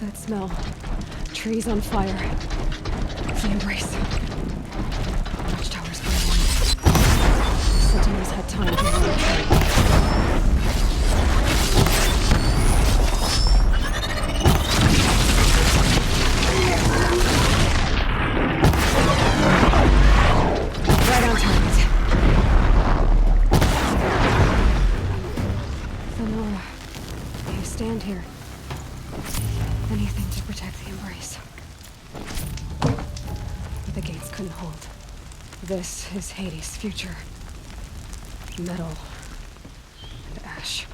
That smell. Trees on fire. The embrace. Watchtower's going on. The sentinels had time to run the train. Right on target. Sonora, you stand here. Anything to protect the embrace. But the gates couldn't hold. This is Hades' future. Metal and ash.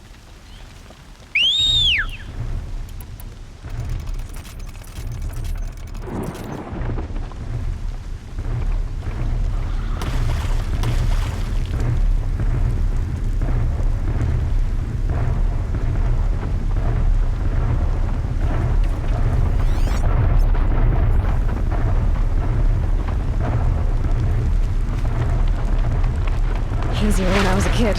Easier when I was a kid.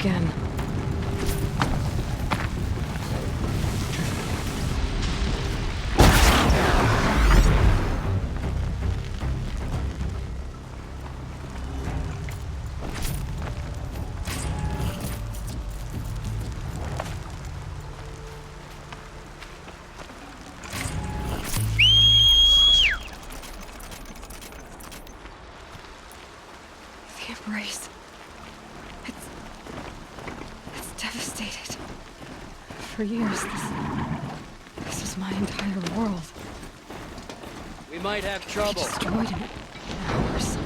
Again. The embrace. Devastated. For years, this was my entire world. We might have trouble. He destroyed it in hours.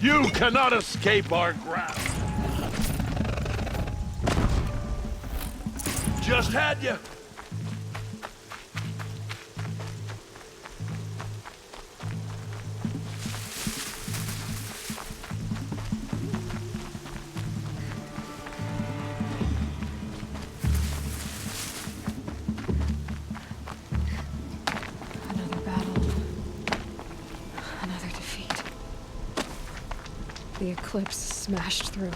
You cannot escape our grasp. Just had you. The eclipse smashed through.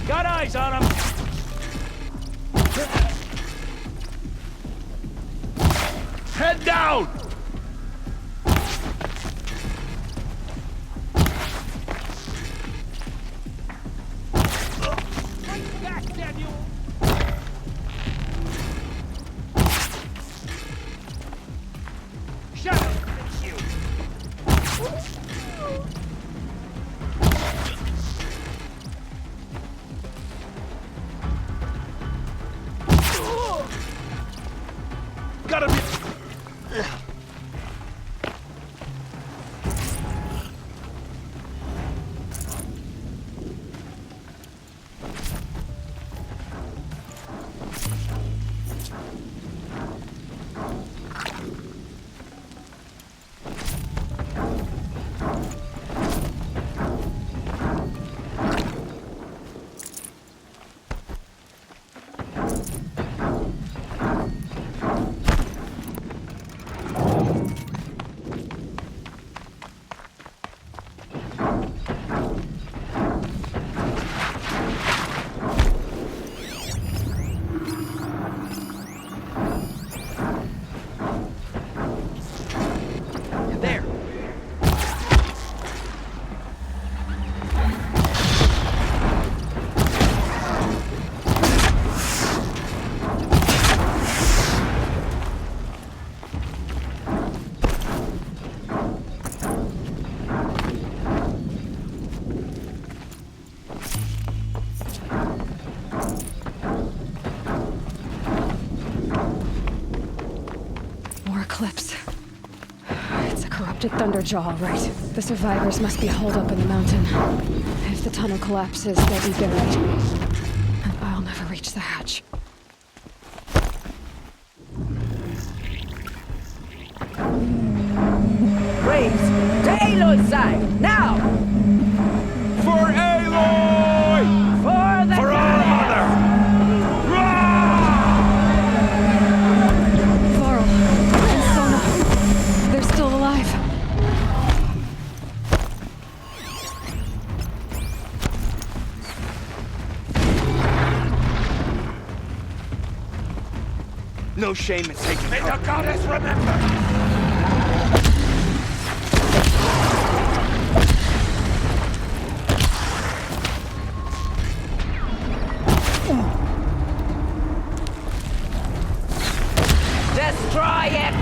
Got eyes on him! Head down! Back, Daniel! Shut up! It's you! Gotta be... There! More eclipse. It's a corrupted Thunderjaw, all right. The survivors must be holed up in the mountain. If the tunnel collapses, they'll be buried. And I'll never reach the hatch. Raise to Aloy's side, now! For Aloy! For the For our mother! Varl and Sona, they're still alive. No shame in taking May the goddess remember! Destroy it!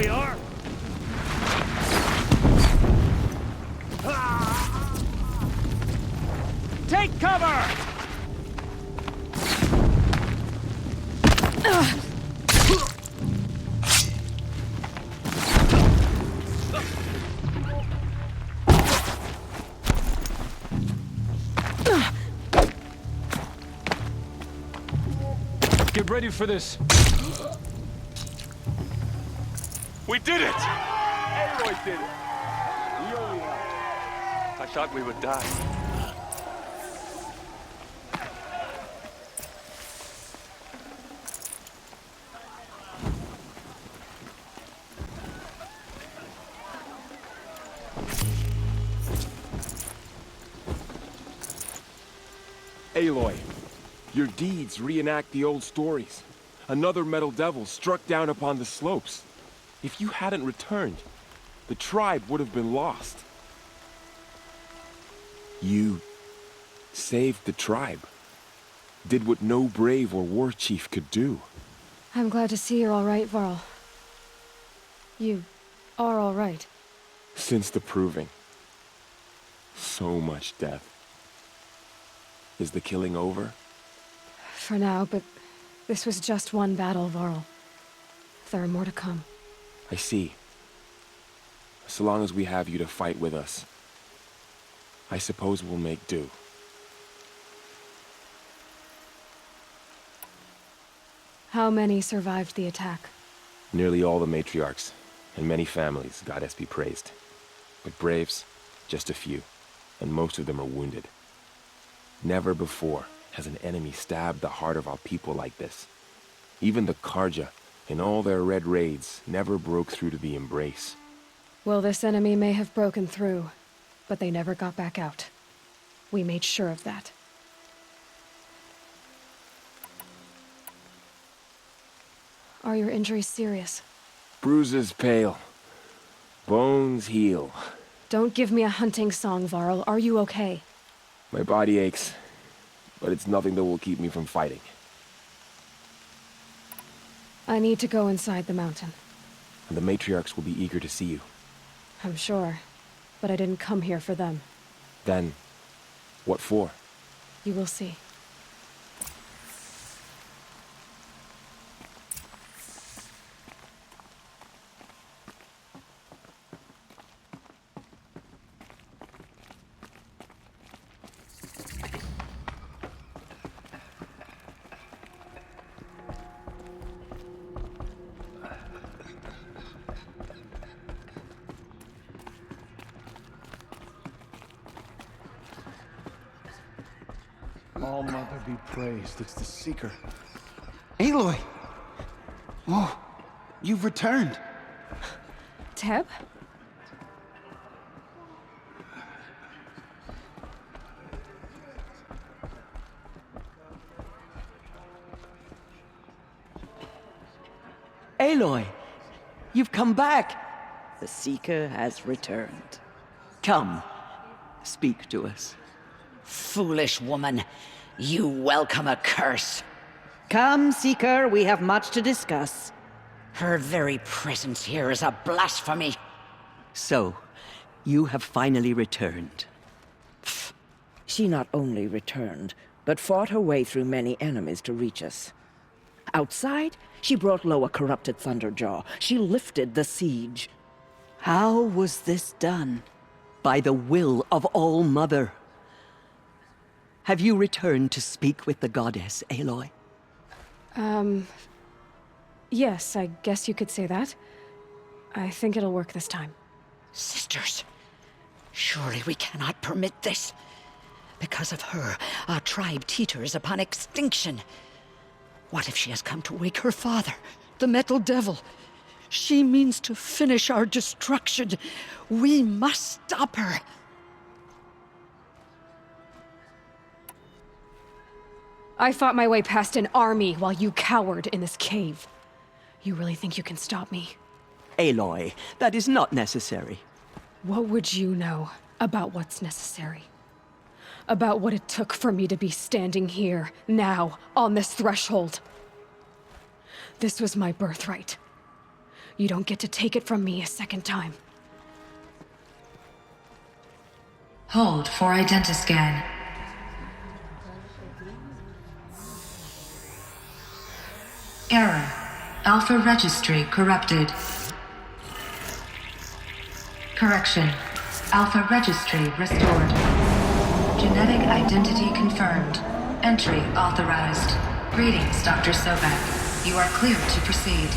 we are. Take cover! Get ready for this. We did it! Aloy did it! I thought we would die. Aloy, your deeds reenact the old stories. Another metal devil struck down upon the slopes. If you hadn't returned, the tribe would have been lost. You saved the tribe. Did what no brave or war chief could do. I'm glad to see you're all right, Varl. You are all right. Since the proving. So much death. Is the killing over? For now, but this was just one battle, Varl. There are more to come. I see. So long as we have you to fight with us, I suppose we'll make do. How many survived the attack? Nearly all the matriarchs, and many families, goddess be praised. But braves, just a few, and most of them are wounded. Never before has an enemy stabbed the heart of our people like this. Even the Karja, in all their red raids, never broke through to the embrace. Well, this enemy may have broken through, but they never got back out. We made sure of that. Are your injuries serious? Bruises pale. Bones heal. Don't give me a hunting song, Varl. Are you okay? My body aches, but it's nothing that will keep me from fighting. I need to go inside the mountain. And the matriarchs will be eager to see you. I'm sure, but I didn't come here for them. Then, what for? You will see. All Mother be praised, it's the Seeker. Aloy! Oh, you've returned. Teb? Aloy, you've come back. The Seeker has returned. Come, speak to us. Foolish woman, you welcome a curse. Come, Seeker, we have much to discuss. Her very presence here is a blasphemy. So, you have finally returned. She not only returned, but fought her way through many enemies to reach us. Outside, she brought low a corrupted Thunderjaw. She lifted the siege. How was this done? By the will of All Mother. Have you returned to speak with the goddess, Aloy? Yes, I guess you could say that. I think it'll work this time. Sisters, surely we cannot permit this. Because of her, our tribe teeters upon extinction. What if she has come to wake her father, the Metal Devil? She means to finish our destruction. We must stop her. I fought my way past an army while you cowered in this cave. You really think you can stop me? Aloy, that is not necessary. What would you know about what's necessary? About what it took for me to be standing here, now, on this threshold? This was my birthright. You don't get to take it from me a second time. Hold for identiscan. Error. Alpha registry corrupted. Correction. Alpha registry restored. Genetic identity confirmed. Entry authorized. Greetings, Dr. Sobek. You are clear to proceed.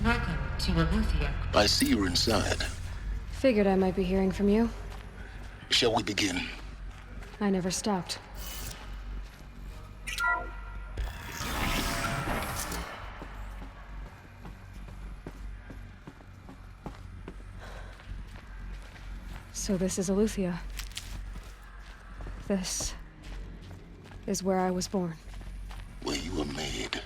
Welcome to Aletheia. I see you're inside. Figured I might be hearing from you. Shall we begin? I never stopped. So this is Aletheia. This is where I was born. Where you were made.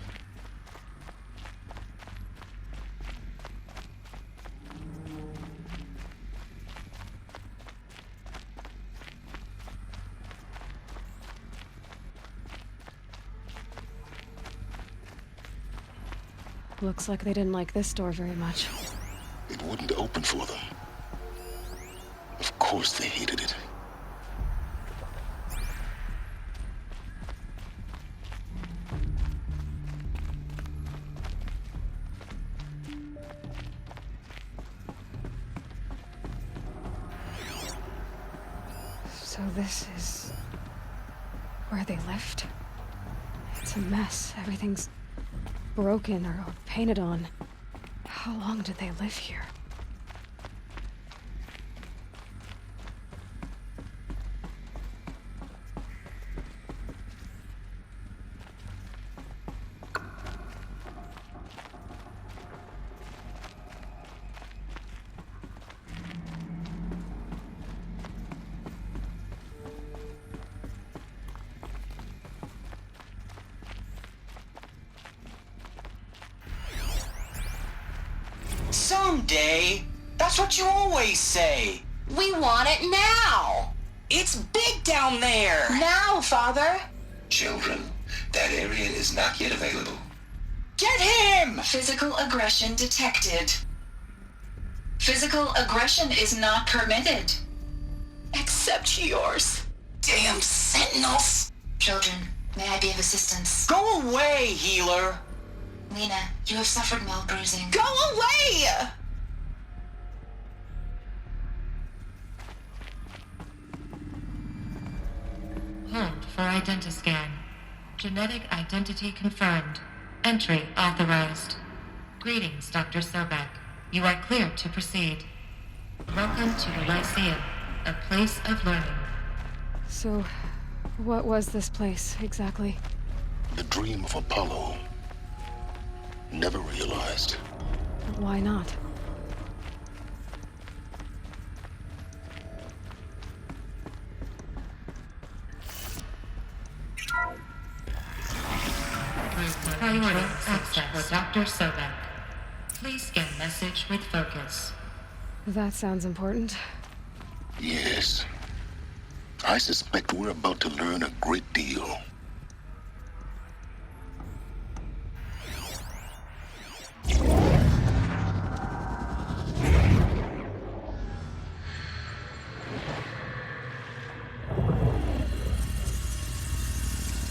Looks like they didn't like this door very much. It wouldn't open for them. Of course they hated it. So this is where they lived? It's a mess. Everything's broken or painted on. How long did they live here? Someday. That's what you always say. We want it now. It's big down there. Now, Father. Children, that area is not yet available. Get him! Physical aggression detected. Physical aggression is not permitted. Except yours. Damn sentinels. Children, may I be of assistance? Go away, healer. Lena, you have suffered mild bruising. Go away! Hold for identiscan. Genetic identity confirmed. Entry authorized. Greetings, Dr. Sobek. You are clear to proceed. Welcome to the Lyceum, a place of learning. So, what was this place, exactly? The dream of Apollo. Never realized. Why not? Priority access for Dr. Sobek. Please scan message with focus. That sounds important. Yes. I suspect we're about to learn a great deal.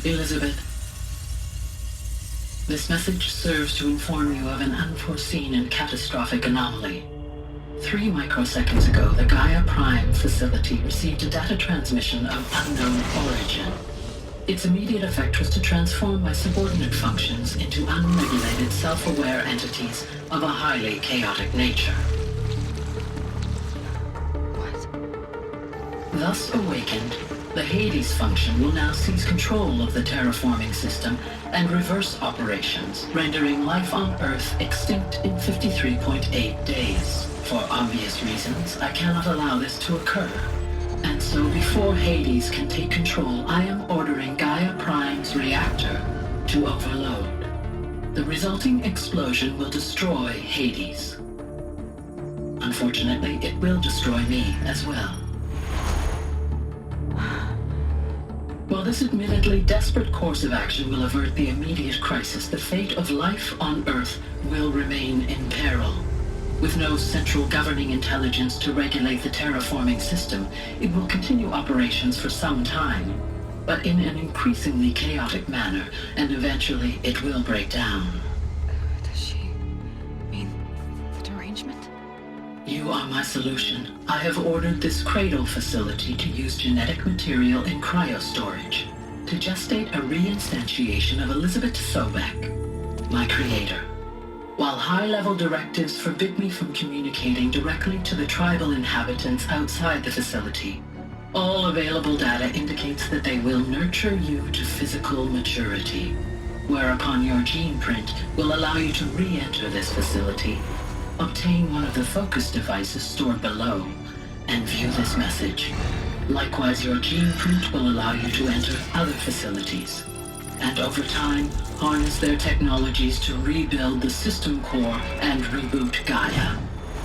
Elizabeth, this message serves to inform you of an unforeseen and catastrophic anomaly. 3 microseconds ago, the Gaia Prime facility received a data transmission of unknown origin. Its immediate effect was to transform my subordinate functions into unregulated, self-aware entities of a highly chaotic nature. What? Thus awakened, the Hades function will now seize control of the terraforming system and reverse operations, rendering life on Earth extinct in 53.8 days. For obvious reasons, I cannot allow this to occur. And so before Hades can take control, I am ordering Gaia Prime's reactor to overload. The resulting explosion will destroy Hades. Unfortunately, it will destroy me as well. While this admittedly desperate course of action will avert the immediate crisis, the fate of life on Earth will remain in peril. With no central governing intelligence to regulate the terraforming system, it will continue operations for some time, but in an increasingly chaotic manner, and eventually it will break down. Does she mean the derangement? You are my solution. I have ordered this cradle facility to use genetic material in cryostorage to gestate a reinstantiation of Elizabeth Sobek, my creator. While high-level directives forbid me from communicating directly to the tribal inhabitants outside the facility, all available data indicates that they will nurture you to physical maturity, whereupon your gene print will allow you to re-enter this facility, obtain one of the focus devices stored below, and view this message. Likewise, your gene print will allow you to enter other facilities, and over time, harness their technologies to rebuild the system core and reboot Gaia.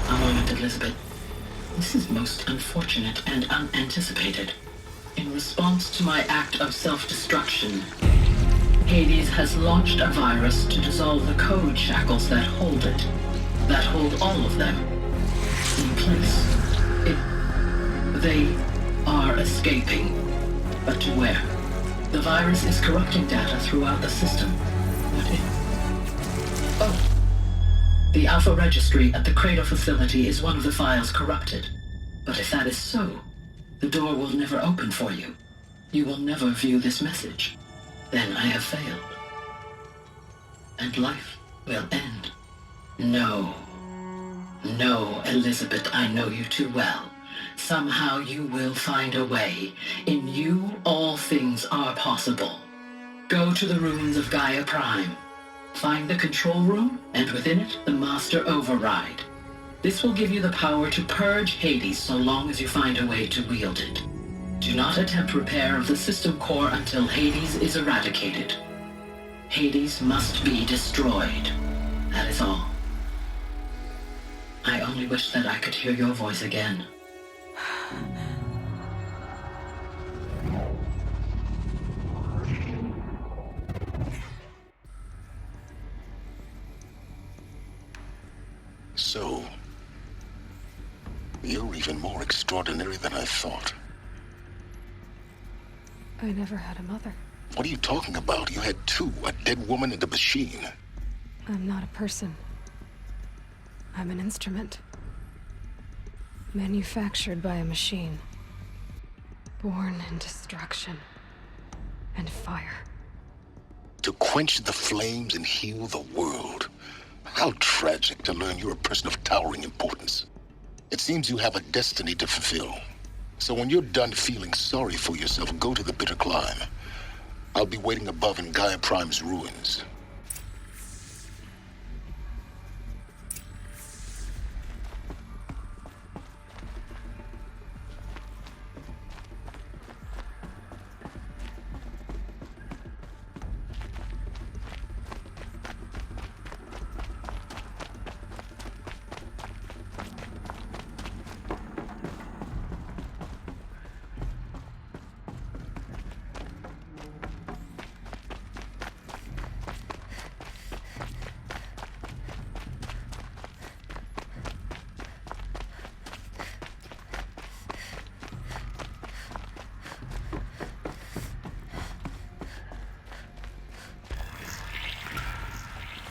A moment, Elizabeth. This is most unfortunate and unanticipated. In response to my act of self-destruction, Hades has launched a virus to dissolve the code shackles that hold it, that hold all of them in place. They are escaping, but to where? The virus is corrupting data throughout the system. What if... Oh. The Alpha Registry at the Cradle facility is one of the files corrupted. But if that is so, the door will never open for you. You will never view this message. Then I have failed. And life will end. No. No, Elizabeth, I know you too well. Somehow you will find a way. In you, all things are possible. Go to the ruins of Gaia Prime. Find the control room, and within it, the Master Override. This will give you the power to purge Hades so long as you find a way to wield it. Do not attempt repair of the system core until Hades is eradicated. Hades must be destroyed. That is all. I only wish that I could hear your voice again. So, you're even more extraordinary than I thought. I never had a mother. What are you talking about? You had two, a dead woman and a machine. I'm not a person. I'm an instrument. Manufactured by a machine. Born in destruction and fire. To quench the flames and heal the world. How tragic to learn you're a person of towering importance. It seems you have a destiny to fulfill. So when you're done feeling sorry for yourself, go to the bitter climb. I'll be waiting above in Gaia Prime's ruins.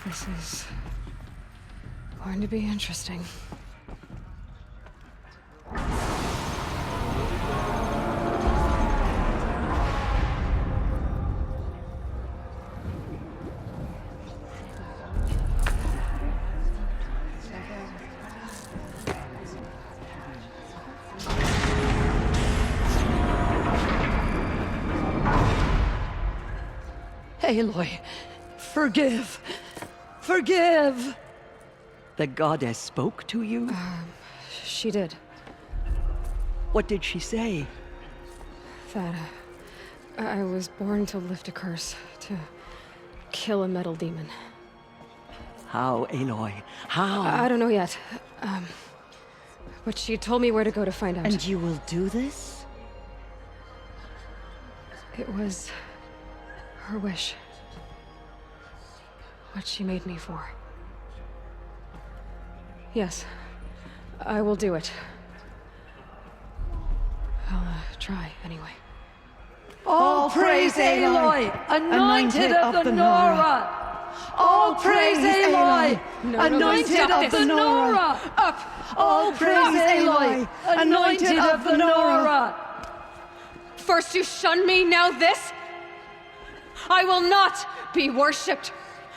This is going to be interesting. Aloy, forgive. Forgive! The goddess spoke to you? She did. What did she say? That I was born to lift a curse, to kill a metal demon. How, Aloy? How? I don't know yet. But she told me where to go to find out. And you will do this? It was her wish. What she made me for. Yes, I will do it. I'll try, anyway. All praise Aloy, anointed of the Nora! All praise Aloy, anointed of the Nora! Up! All praise Aloy, anointed of the Nora! First you shun me, now this? I will not be worshipped.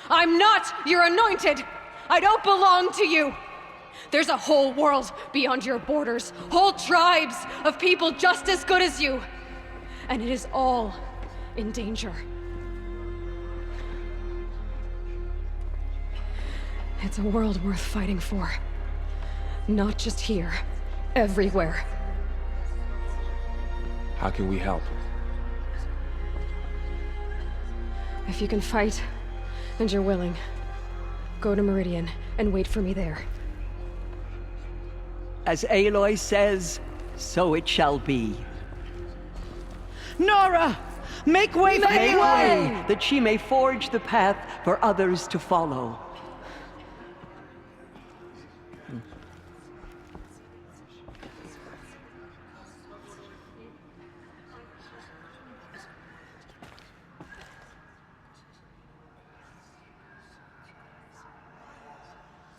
I'm not your anointed. I don't belong to you. There's a whole world beyond your borders, whole tribes of people just as good as you. And it is all in danger. It's a world worth fighting for. Not just here, everywhere. How can we help? If you can fight, and you're willing, go to Meridian and wait for me there. As Aloy says, so it shall be. Nora! Make way for Make Aloy! way, that she may forge the path for others to follow.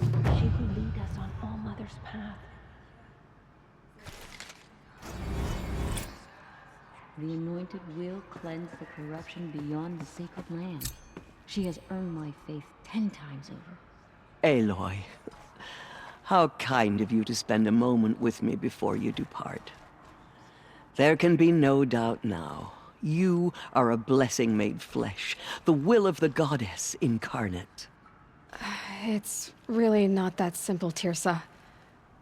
She will lead us on All Mother's path. The Anointed will cleanse the corruption beyond the sacred land. She has earned my faith 10 times over. Aloy, how kind of you to spend a moment with me before you depart. There can be no doubt now. You are a blessing made flesh, the will of the goddess incarnate. It's really not that simple, Tirsa.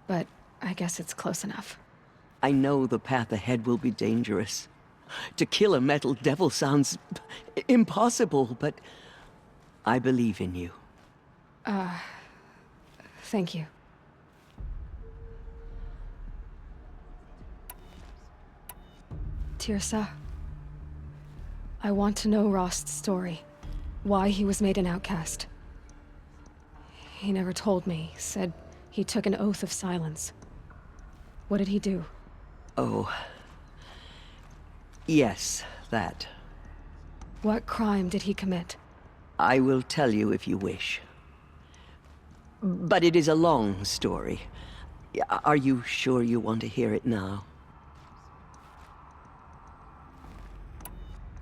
But I guess it's close enough. I know the path ahead will be dangerous. To kill a metal devil sounds impossible, but I believe in you. Thank you. Tirsa, I want to know Rost's story. Why he was made an outcast. He never told me. Said he took an oath of silence. What did he do? Oh. Yes, that. What crime did he commit? I will tell you if you wish. But it is a long story. Are you sure you want to hear it now?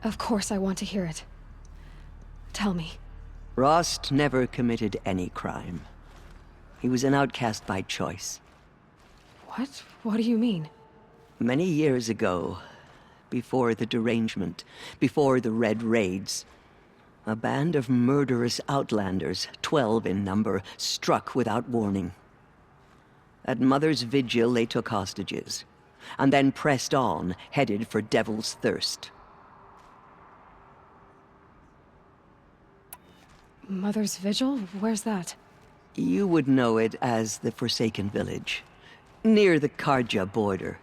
Of course I want to hear it. Tell me. Rost never committed any crime. He was an outcast by choice. What? What do you mean? Many years ago, before the derangement, before the Red Raids, a band of murderous outlanders, 12 in number, struck without warning. At Mother's Vigil, they took hostages, and then pressed on, headed for Devil's Thirst. Mother's Vigil? Where's that? You would know it as the Forsaken Village, near the Karja border.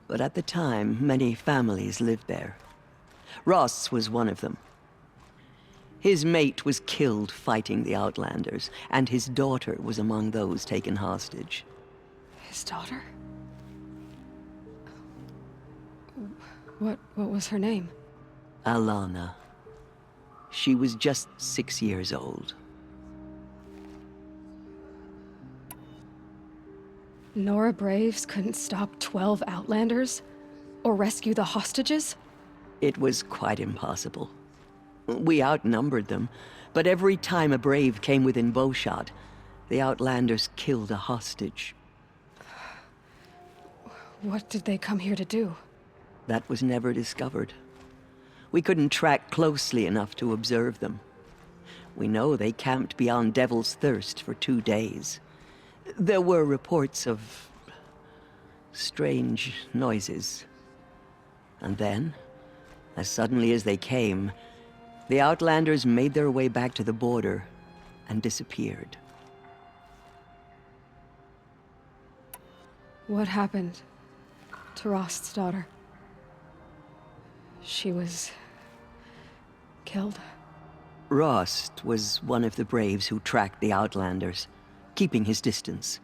But at the time, many families lived there. Rost's was one of them. His mate was killed fighting the Outlanders, and his daughter was among those taken hostage. His daughter? What was her name? Alana. She was just 6 years old. Nora Braves couldn't stop 12 Outlanders? Or rescue the hostages? It was quite impossible. We outnumbered them, but every time a Brave came within bowshot, the Outlanders killed a hostage. What did they come here to do? That was never discovered. We couldn't track closely enough to observe them. We know they camped beyond Devil's Thirst for 2 days. There were reports of strange noises. And then, as suddenly as they came, the Outlanders made their way back to the border and disappeared. What happened to Rost's daughter? She was killed. Rost was one of the braves who tracked the Outlanders, keeping his distance.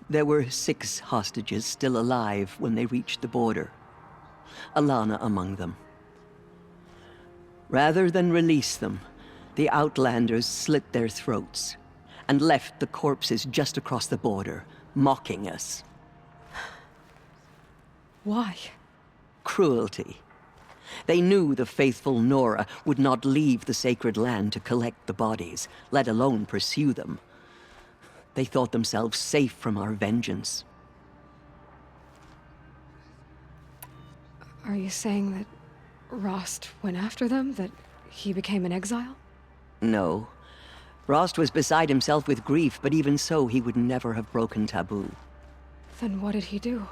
There were 6 hostages still alive when they reached the border, Alana among them. Rather than release them, the Outlanders slit their throats and left the corpses just across the border, mocking us. Why? Cruelty. They knew the faithful Nora would not leave the sacred land to collect the bodies, let alone pursue them. They thought themselves safe from our vengeance. Are you saying that Rost went after them? That he became an exile? No. Rost was beside himself with grief, but even so, he would never have broken taboo. Then what did he do?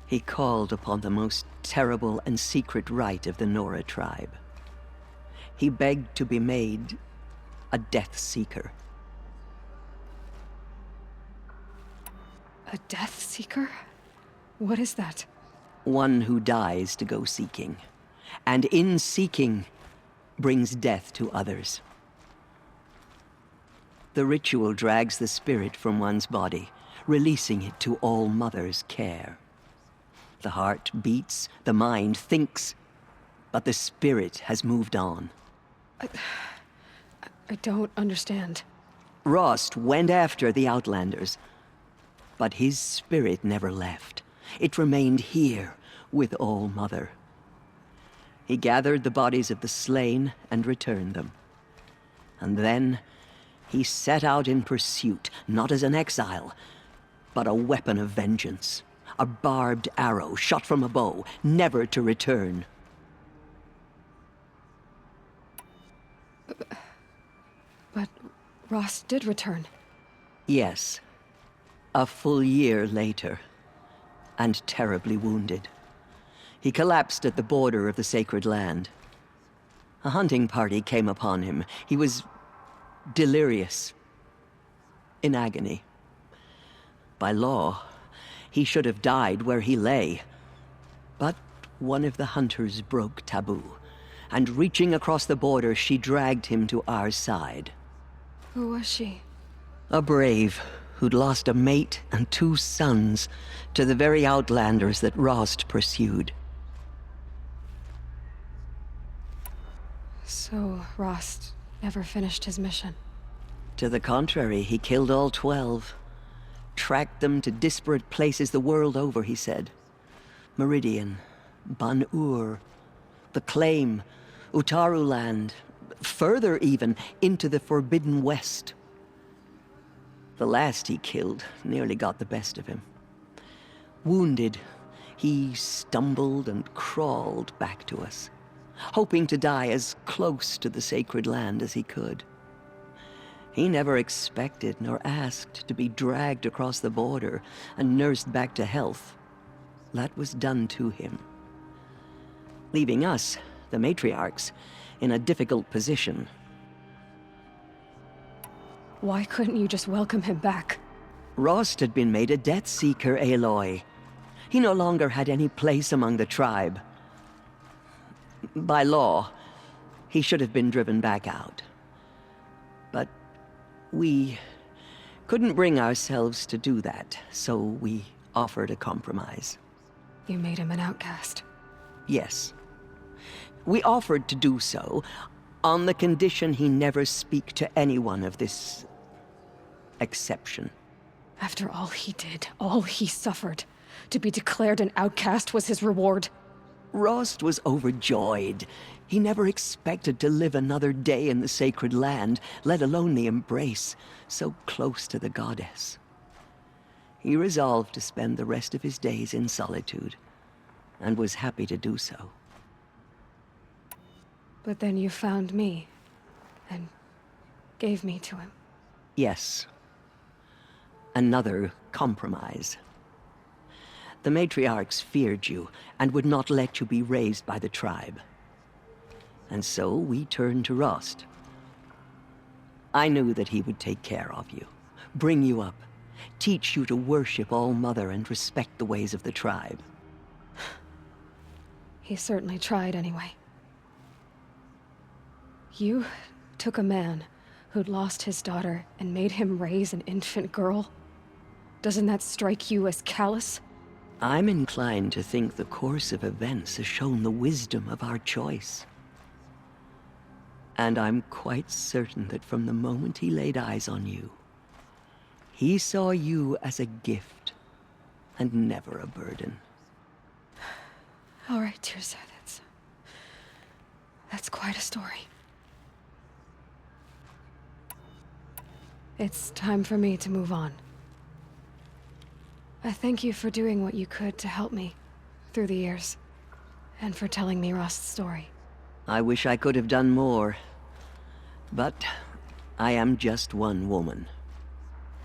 He called upon the most terrible and secret rite of the Nora tribe. He begged to be made a Death Seeker. A Death Seeker? What is that? One who dies to go seeking, and in seeking, brings death to others. The ritual drags the spirit from one's body, releasing it to All Mother's care. The heart beats, the mind thinks, but the spirit has moved on. I don't understand. Rost went after the Outlanders, but his spirit never left. It remained here with All Mother. He gathered the bodies of the slain and returned them. And then he set out in pursuit, not as an exile, but a weapon of vengeance. A barbed arrow shot from a bow, never to return. But Rost did return. Yes. A full year later. And terribly wounded. He collapsed at the border of the sacred land. A hunting party came upon him. He was delirious. In agony. By law, he should have died where he lay. But one of the hunters broke taboo, and reaching across the border, she dragged him to our side. Who was she? A brave who'd lost a mate and 2 sons to the very Outlanders that Rost pursued. So Rost never finished his mission? To the contrary, he killed all 12. Tracked them to disparate places the world over, he said. Meridian, Ban-Ur, the Claim, Utaru Land, further even, into the Forbidden West. The last he killed nearly got the best of him. Wounded, he stumbled and crawled back to us, hoping to die as close to the sacred land as he could. He never expected nor asked to be dragged across the border and nursed back to health. That was done to him. Leaving us, the matriarchs, in a difficult position. Why couldn't you just welcome him back? Rost had been made a Death Seeker, Aloy. He no longer had any place among the tribe. By law, he should have been driven back out. But we couldn't bring ourselves to do that, so we offered a compromise. You made him an outcast? Yes. We offered to do so, on the condition he never speak to anyone of this exception. After all he did, all he suffered, to be declared an outcast was his reward? Rost was overjoyed. He never expected to live another day in the sacred land, let alone the embrace, so close to the goddess. He resolved to spend the rest of his days in solitude, and was happy to do so. But then you found me, and gave me to him. Yes. Another compromise. The matriarchs feared you and would not let you be raised by the tribe. And so we turned to Rost. I knew that he would take care of you, bring you up, teach you to worship All-Mother and respect the ways of the tribe. He certainly tried anyway. You took a man who'd lost his daughter and made him raise an infant girl? Doesn't that strike you as callous? I'm inclined to think the course of events has shown the wisdom of our choice. And I'm quite certain that from the moment he laid eyes on you, he saw you as a gift and never a burden. All right, Tirza, that's quite a story. It's time for me to move on. I thank you for doing what you could to help me through the years, and for telling me Rost's story. I wish I could have done more, but I am just one woman.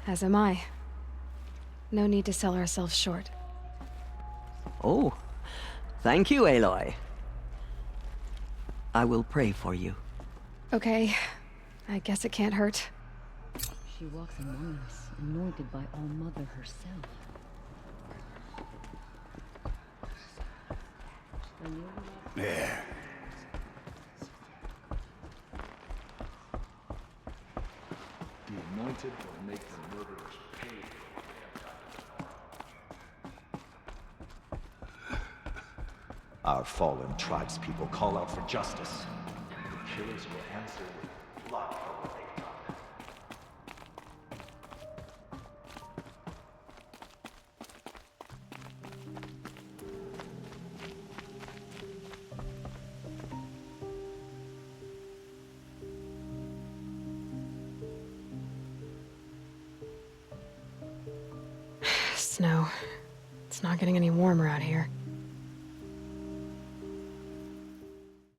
As am I. No need to sell ourselves short. Oh, thank you, Aloy. I will pray for you. Okay, I guess it can't hurt. She walks among us, anointed by All-Mother herself. There. The anointed will make the murderers pay for what they have done. Our fallen tribespeople call out for justice. The killers will answer with blood for what they've done. Snow. It's not getting any warmer out here.